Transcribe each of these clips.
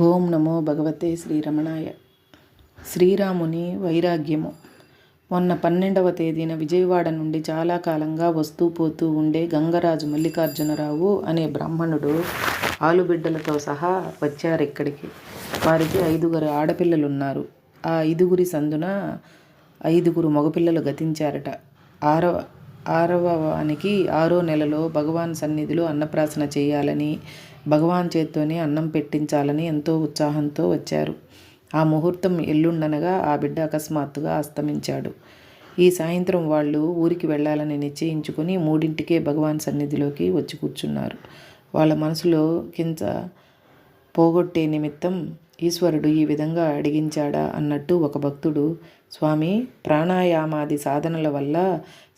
ఓం నమో భగవతే శ్రీరమణాయ. శ్రీరాముని వైరాగ్యము. మొన్న 12వ తేదీన విజయవాడ నుండి చాలా కాలంగా వస్తూ పోతూ ఉండే గంగరాజు మల్లికార్జునరావు అనే బ్రాహ్మణుడు ఆలుబిడ్డలతో సహా వచ్చారిక్కడికి. వారికి 5 ఆడపిల్లలున్నారు. ఆ 5 సందున 5 మగపిల్లలు గతించారట. ఆరవ వానికి 6వ నెలలో భగవాన్ సన్నిధిలో అన్నప్రాసన చేయాలని, భగవాన్ చేత్తోనే అన్నం పెట్టించాలని ఎంతో ఉత్సాహంతో వచ్చారు. ఆ ముహూర్తం ఎల్లుండనగా ఆ బిడ్డ అకస్మాత్తుగా అస్తమించాడు. ఈ సాయంత్రం వాళ్ళు ఊరికి వెళ్ళాలని నిశ్చయించుకుని 3ంటికే భగవాన్ సన్నిధిలోకి వచ్చి కూర్చున్నారు. వాళ్ళ మనసులో కించ పోగొట్టే నిమిత్తం ఈశ్వరుడు ఈ విధంగా అడిగించాడా అన్నట్టు ఒక భక్తుడు, స్వామి, ప్రాణాయామాది సాధనల వల్ల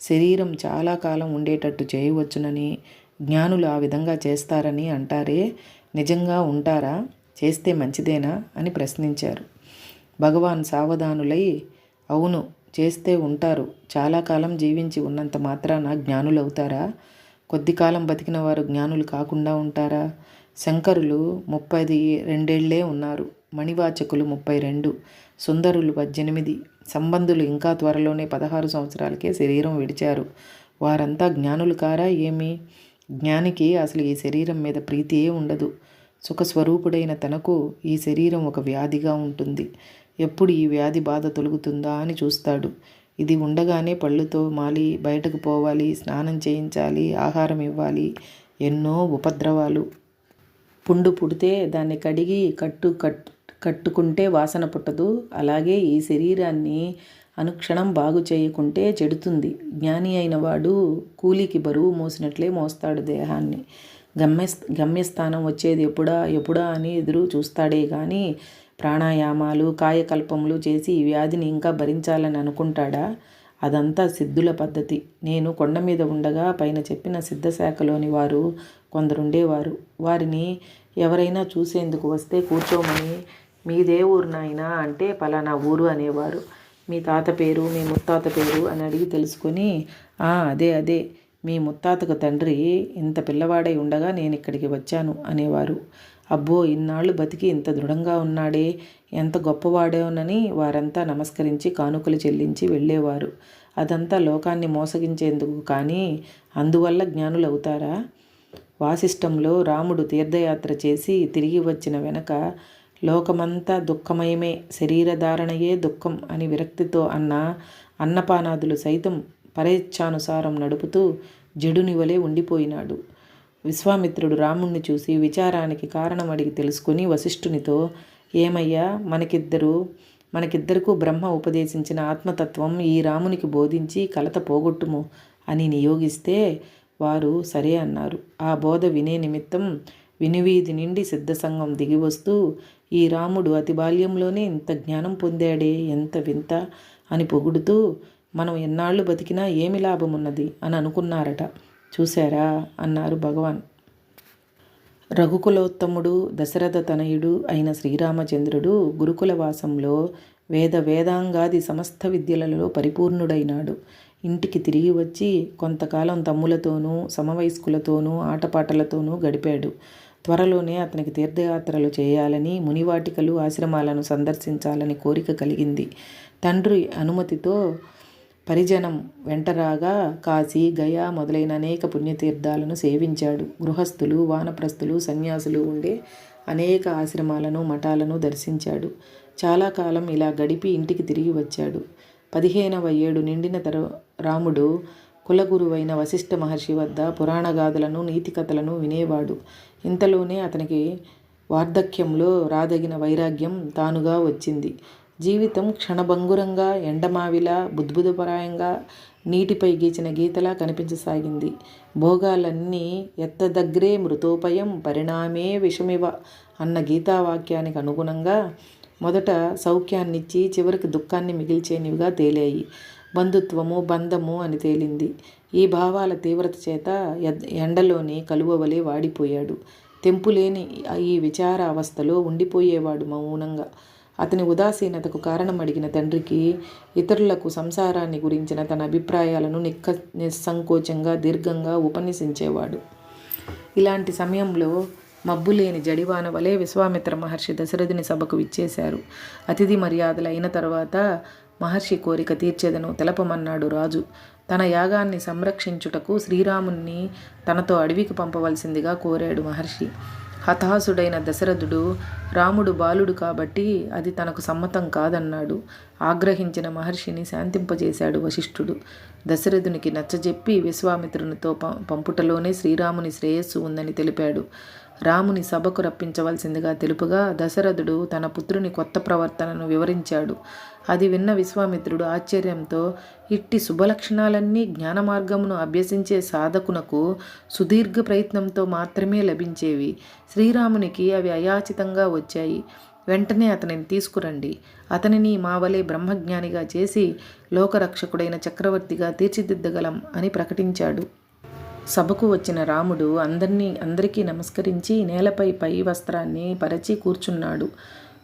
శరీరం చాలా కాలం ఉండేటట్టు చేయవచ్చునని జ్ఞానులు ఆ విధంగా చేస్తారని అంటారే, నిజంగా ఉంటారా? చేస్తే మంచిదేనా అని ప్రశ్నించారు. భగవాన్ సావధానులై, అవును, చేస్తే ఉంటారు. చాలా కాలం జీవించి ఉన్నంత మాత్రాన జ్ఞానులవుతారా? కొద్ది కాలం బతికిన వారు జ్ఞానులు కాకుండా ఉంటారా? శంకరులు 32 ఉన్నారు. మణివాచకులు 32, సుందరులు 18, సంబంధులు ఇంకా త్వరలోనే 16 సంవత్సరాలకే శరీరం విడిచారు. వారంతా జ్ఞానులు కారా ఏమి? జ్ఞానికి అసలు ఈ శరీరం మీద ప్రీతియే ఉండదు. సుఖస్వరూపుడైన తనకు ఈ శరీరం ఒక వ్యాధిగా ఉంటుంది. ఎప్పుడు ఈ వ్యాధి బాధ తొలుగుతుందా అని చూస్తాడు. ఇది ఉండగానే పళ్ళుతో మాలి బయటకు పోవాలి, స్నానం చేయించాలి, ఆహారం ఇవ్వాలి, ఎన్నో ఉపద్రవాలు. పుండు పుడితే దాన్ని కడిగి కట్టుకుంటే వాసన పుట్టదు. అలాగే ఈ శరీరాన్ని అనుక్షణం బాగు చేయకుంటే చెడుతుంది. జ్ఞాని అయిన వాడు కూలికి బరువు మోసినట్లే మోస్తాడు దేహాన్ని. గమ్యస్థానం వచ్చేది ఎప్పుడా అని ఎదురు చూస్తాడే కానీ ప్రాణాయామాలు, కాయకల్పములు చేసి ఈ వ్యాధిని ఇంకా భరించాలని అనుకుంటాడా? అదంతా సిద్ధుల పద్ధతి. నేను కొండ మీద ఉండగా పైన చెప్పిన సిద్ధశాఖలోని వారు కొందరుండేవారు. వారిని ఎవరైనా చూసేందుకు వస్తే కూర్చోమని, మీదే ఊరు నాయనా అంటే పలానా ఊరు అనేవారు. మీ తాత పేరు, మీ ముత్తాత పేరు అని అడిగి తెలుసుకొని, అదే మీ ముత్తాతకు తండ్రి ఇంత పిల్లవాడై ఉండగా నేను ఇక్కడికి వచ్చాను అనేవారు. అబ్బో, ఇన్నాళ్ళు బతికి ఇంత దృఢంగా ఉన్నాడే, ఎంత గొప్పవాడేనని వారంతా నమస్కరించి కానుకలు చెల్లించి వెళ్ళేవారు. అదంతా లోకాన్ని మోసగించేందుకు కానీ అందువల్ల జ్ఞానులు అవుతారా? వాసిష్టంలో రాముడు తీర్థయాత్ర చేసి తిరిగి వచ్చిన వెనక లోకమంతా దుఃఖమయమే, శరీరధారణయే దుఃఖం అని విరక్తితో అన్నపానాదులు సైతం పరేచ్ఛానుసారం నడుపుతూ జడుని వలె ఉండిపోయినాడు. విశ్వామిత్రుడు రాముణ్ణి చూసి విచారానికి కారణం అడిగి తెలుసుకుని వశిష్ఠునితో, ఏమయ్యా, మనకిద్దరకు బ్రహ్మ ఉపదేశించిన ఆత్మతత్వం ఈ రామునికి బోధించి కలత పోగొట్టుము అని నియోగిస్తే వారు సరే అన్నారు. ఆ బోధ వినే నిమిత్తం వినువీధి నుండి సిద్ధసంగం దిగివస్తూ, ఈ రాముడు అతి బాల్యంలోనే ఇంత జ్ఞానం పొందాడే, ఎంత వింత అని పొగుడుతూ, మనం ఎన్నాళ్ళు బతికినా ఏమి లాభమున్నది అని అనుకున్నారట. చూశారా అన్నారు భగవాన్. రఘుకులోత్తముడు, దశరథ తనయుడు అయిన శ్రీరామచంద్రుడు గురుకుల వాసంలో వేదాంగాది సమస్త విద్యలలో పరిపూర్ణుడైనాడు. ఇంటికి తిరిగి వచ్చి కొంతకాలం తమ్ములతోనూ సమవయస్కులతోనూ ఆటపాటలతోనూ గడిపాడు. త్వరలోనే అతనికి తీర్థయాత్రలు చేయాలని, మునివాటికలు, ఆశ్రమాలను సందర్శించాలని కోరిక కలిగింది. తండ్రి అనుమతితో పరిజనం వెంటరాగా కాశీ, గయా మొదలైన అనేక పుణ్యతీర్థాలను సేవించాడు. గృహస్థులు, వానప్రస్థులు, సన్యాసులు ఉండే అనేక ఆశ్రమాలను, మఠాలను దర్శించాడు. చాలా కాలం ఇలా గడిపి ఇంటికి తిరిగి వచ్చాడు. 15వ ఏడు నిండిన రాముడు కులగురువైన వశిష్ఠ మహర్షి వద్ద పురాణగాథలను, నీతికథలను వినేవాడు. ఇంతలోనే అతనికి వార్ధక్యంలో రాదగిన వైరాగ్యం తానుగా వచ్చింది. జీవితం క్షణభంగురంగా, ఎండమావిలా, బుద్బుదపరాయంగా, నీటిపై గీచిన గీతలా కనిపించసాగింది. భోగాలన్నీ ఎత్తదగ్రే మృతోపయం పరిణామే విషమివ అన్న గీతావాక్యానికి అనుగుణంగా మొదట సౌఖ్యాన్నిచ్చి చివరికి దుఃఖాన్ని మిగిల్చేనివిగా తేలాయి. బంధుత్వము, బంధము అని తేలింది. ఈ భావాల తీవ్రత చేత ఎండలోని కలువవలే వాడిపోయాడు. తెంపులేని ఈ విచార అవస్థలో ఉండిపోయేవాడు మౌనంగా. అతని ఉదాసీనతకు కారణం అడిగిన తండ్రికి ఇతరులకు సంసారాన్ని గురించిన తన అభిప్రాయాలను నిస్సంకోచంగా దీర్ఘంగా ఉపన్యసించేవాడు. ఇలాంటి సమయంలో మబ్బులేని జడివాన వలె విశ్వామిత్ర మహర్షి దశరథుని సభకు విచ్చేశారు. అతిథి మర్యాదలు అయిన తర్వాత మహర్షి కోరిక తీర్చేదను తెలపమన్నాడు రాజు. తన యాగాన్ని సంరక్షించుటకు శ్రీరాముణ్ణి తనతో అడవికి పంపవలసిందిగా కోరాడు మహర్షి. హతాశుడైన దశరథుడు రాముడు బాలుడు కాబట్టి అది తనకు సమ్మతం కాదన్నాడు. ఆగ్రహించిన మహర్షిని శాంతింపజేశాడు వశిష్ఠుడు. దశరథునికి నచ్చజెప్పి విశ్వామిత్రునితో పంపుటలోనే శ్రీరాముని శ్రేయస్సు ఉందని తెలిపాడు. రాముని సభకు రప్పించవలసిందిగా తెలుపుగా దశరథుడు తన పుత్రుని కొత్త ప్రవర్తనను వివరించాడు. అది విన్న విశ్వామిత్రుడు ఆశ్చర్యంతో, ఇట్టి శుభలక్షణాలన్నీ జ్ఞానమార్గమును అభ్యసించే సాధకునకు సుదీర్ఘ ప్రయత్నంతో మాత్రమే లభించేవి. శ్రీరామునికి అవి అయాచితంగా వచ్చాయి. వెంటనే అతనిని తీసుకురండి. అతనిని మా వలె బ్రహ్మజ్ఞానిగా చేసి లోకరక్షకుడైన చక్రవర్తిగా తీర్చిదిద్దగలం అని ప్రకటించాడు. సభకు వచ్చిన రాముడు అందరికీ నమస్కరించి నేలపై పై వస్త్రాన్ని పరచి కూర్చున్నాడు.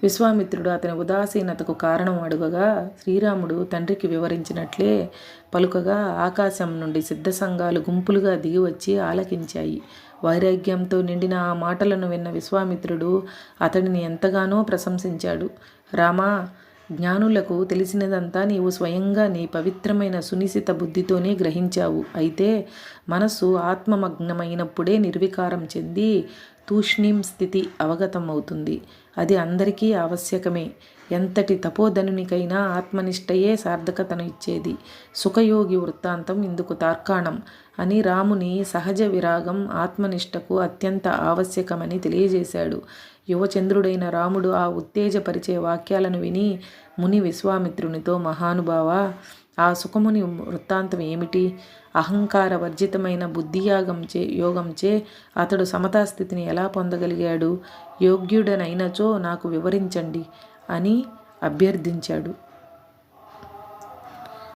విశ్వామిత్రుడు అతని ఉదాసీనతకు కారణం అడుగగా శ్రీరాముడు తండ్రికి వివరించినట్లే పలుకగా ఆకాశం నుండి సిద్ధసంఘాలు గుంపులుగా దిగివచ్చి ఆలకించాయి. వైరాగ్యంతో నిండిన ఆ మాటలను విన్న విశ్వామిత్రుడు అతడిని ఎంతగానో ప్రశంసించాడు. రామా, జ్ఞానులకు తెలిసినదంతా నీవు స్వయంగా నీ పవిత్రమైన సునిశిత బుద్ధితోనే గ్రహించావు. అయితే మనస్సు ఆత్మమగ్నమైనప్పుడే నిర్వికారం చెంది తూష్ణీం స్థితి అవగతం అవుతుంది. అది అందరికీ ఆవశ్యకమే. ఎంతటి తపోధనునికైనా ఆత్మనిష్టయే సార్థకతను ఇచ్చేది. సుఖయోగి వృత్తాంతం ఇందుకు తార్కాణం అని రాముని సహజ విరాగం ఆత్మనిష్టకు అత్యంత ఆవశ్యకమని తెలియజేశాడు. యువచంద్రుడైన రాముడు ఆ ఉత్తేజపరిచే వాక్యాలను విని ముని విశ్వామిత్రునితో, మహానుభావ, ఆ సుఖముని వృత్తాంతం ఏమిటి? అహంకార వర్జితమైన యోగంచే అతడు సమతాస్థితిని ఎలా పొందగలిగాడు? యోగ్యుడనైనచో నాకు వివరించండి అని అభ్యర్థించాడు.